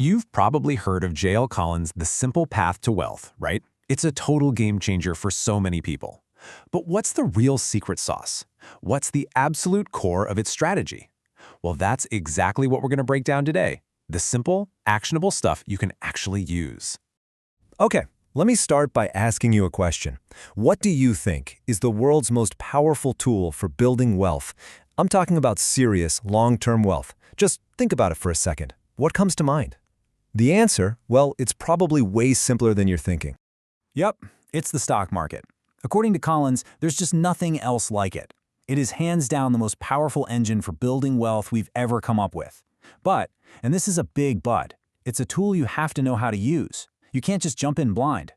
You've probably heard of J.L. Collins' The Simple Path to Wealth, right? It's a total game changer for so many people. But what's the real secret sauce? What's the absolute core of its strategy? Well, that's exactly what we're going to break down today. The simple, actionable stuff you can actually use. Okay, let me start by asking you a question. What do you think is the world's most powerful tool for building wealth? I'm talking about serious, long-term wealth. Just think about it for a second. What comes to mind? The answer, well, it's probably way simpler than you're thinking. Yep, it's the stock market. According to Collins, there's just nothing else like it. It is hands down the most powerful engine for building wealth we've ever come up with. But, and this is a big but, it's a tool you have to know how to use. You can't just jump in blind.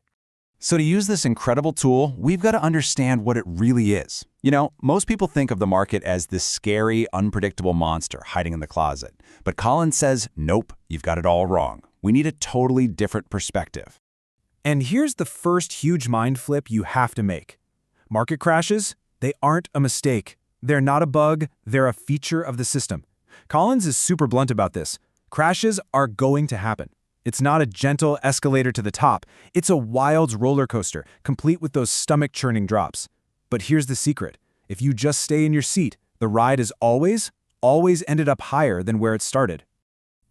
So to use this incredible tool, we've got to understand what it really is. You know, most people think of the market as this scary, unpredictable monster hiding in the closet. But Collins says, nope, you've got it all wrong. We need a totally different perspective. And here's the first huge mind flip you have to make. Market crashes, they aren't a mistake. They're not a bug, they're a feature of the system. Collins is super blunt about this. Crashes are going to happen. It's not a gentle escalator to the top. It's a wild roller coaster, complete with those stomach-churning drops. But here's the secret. If you just stay in your seat, the ride is always ended up higher than where it started.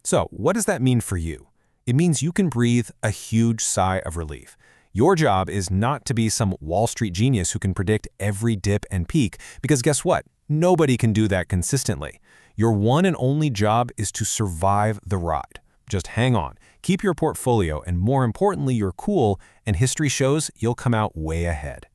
So, what does that mean for you? It means you can breathe a huge sigh of relief. Your job is not to be some Wall Street genius who can predict every dip and peak, because guess what? Nobody can do that consistently. Your one and only job is to survive the ride. Just hang on, keep your portfolio, and more importantly, your cool, and history shows you'll come out way ahead.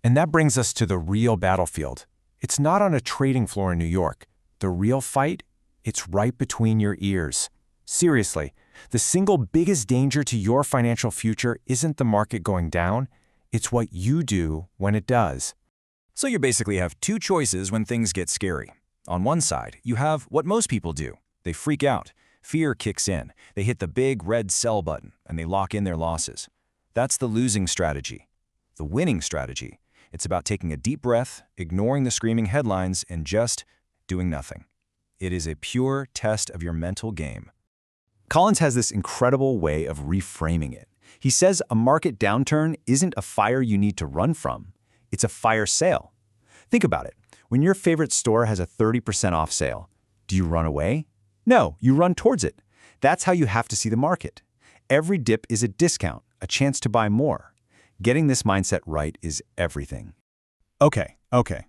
And that brings us to the real battlefield. It's not on a trading floor in New York. The real fight, it's right between your ears. Seriously, the single biggest danger to your financial future isn't the market going down, it's what you do when it does. So you basically have two choices when things get scary. On one side, you have what most people do. They freak out. Fear kicks in. They hit the big red sell button, and they lock in their losses. That's the losing strategy. The winning strategy, it's about taking a deep breath, ignoring the screaming headlines, and just doing nothing. It is a pure test of your mental game. Collins has this incredible way of reframing it. He says a market downturn isn't a fire you need to run from. It's a fire sale. Think about it. When your favorite store has a 30% off sale, do you run away? No, you run towards it. That's how you have to see the market. Every dip is a discount, a chance to buy more. Getting this mindset right is everything. Okay,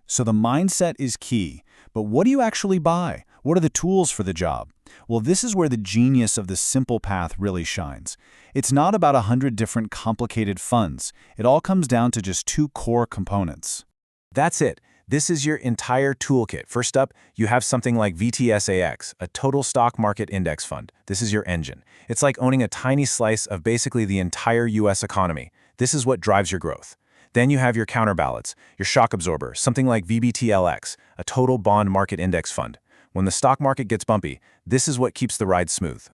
so the mindset is key. But what do you actually buy? What are the tools for the job? Well, this is where the genius of the simple path really shines. It's not about 100 different complicated funds. It all comes down to just two core components. That's it. This is your entire toolkit. First up, you have something like VTSAX, a total stock market index fund. This is your engine. It's like owning a tiny slice of basically the entire US economy. This is what drives your growth. Then you have your counterbalance, your shock absorber, something like VBTLX, a total bond market index fund. When the stock market gets bumpy, this is what keeps the ride smooth.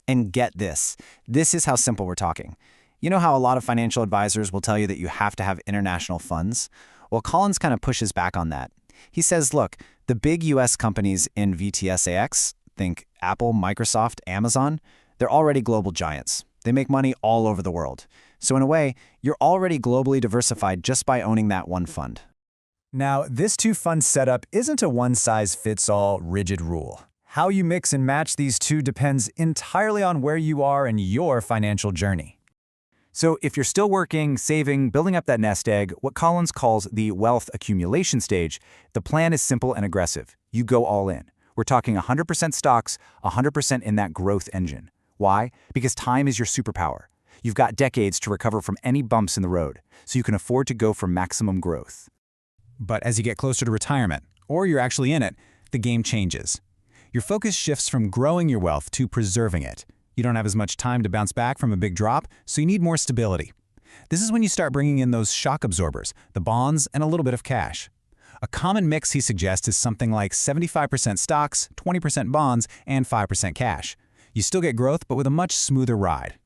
And get this. This is how simple we're talking. You know how a lot of financial advisors will tell you that you have to have international funds? Well, Collins kind of pushes back on that. He says, look, the big US companies in VTSAX, think Apple, Microsoft, Amazon, they're already global giants. They make money all over the world. So in a way, you're already globally diversified just by owning that one fund. Now, this two-fund setup isn't a one-size-fits-all rigid rule. How you mix and match these two depends entirely on where you are in your financial journey. So if you're still working, saving, building up that nest egg, what Collins calls the wealth accumulation stage, the plan is simple and aggressive. You go all in. We're talking 100% stocks, 100% in that growth engine. Why? Because time is your superpower. You've got decades to recover from any bumps in the road, so you can afford to go for maximum growth. But as you get closer to retirement, or you're actually in it, the game changes. Your focus shifts from growing your wealth to preserving it. You don't have as much time to bounce back from a big drop, so you need more stability. This is when you start bringing in those shock absorbers, the bonds, and a little bit of cash. A common mix he suggests is something like 75% stocks, 20% bonds, and 5% cash. You still get growth, but with a much smoother ride.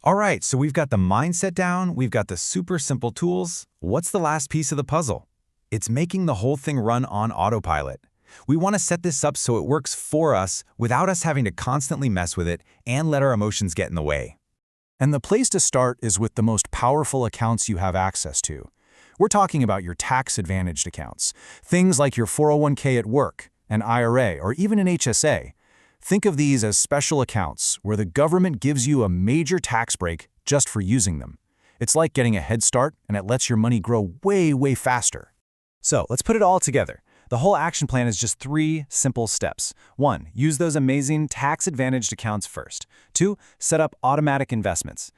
All right, so we've got the mindset down, we've got the super simple tools. What's the last piece of the puzzle? It's making the whole thing run on autopilot. We want to set this up so it works for us without us having to constantly mess with it and let our emotions get in the way. And the place to start is with the most powerful accounts you have access to. We're talking about your tax-advantaged accounts, things like your 401k at work, an IRA, or even an HSA. Think of these as special accounts where the government gives you a major tax break just for using them. It's like getting a head start, and it lets your money grow way, way faster. So let's put it all together. The whole action plan is just 3 simple steps. 1, use those amazing tax-advantaged accounts first. 2, set up automatic investments.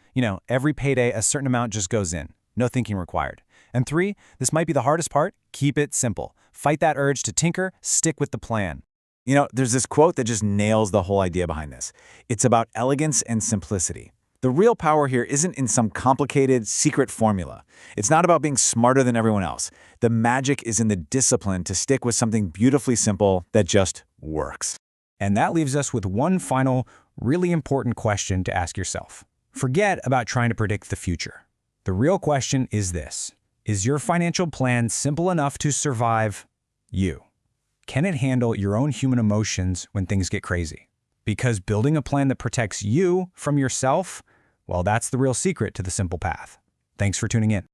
Every payday a certain amount just goes in. No thinking required. And 3, this might be the hardest part, keep it simple. Fight that urge to tinker, stick with the plan. There's this quote that just nails the whole idea behind this. It's about elegance and simplicity. The real power here isn't in some complicated, secret formula. It's not about being smarter than everyone else. The magic is in the discipline to stick with something beautifully simple that just works. And that leaves us with one final, really important question to ask yourself. Forget about trying to predict the future. The real question is this: is your financial plan simple enough to survive you? Can it handle your own human emotions when things get crazy? Because building a plan that protects you from yourself, well, that's the real secret to the simple path. Thanks for tuning in.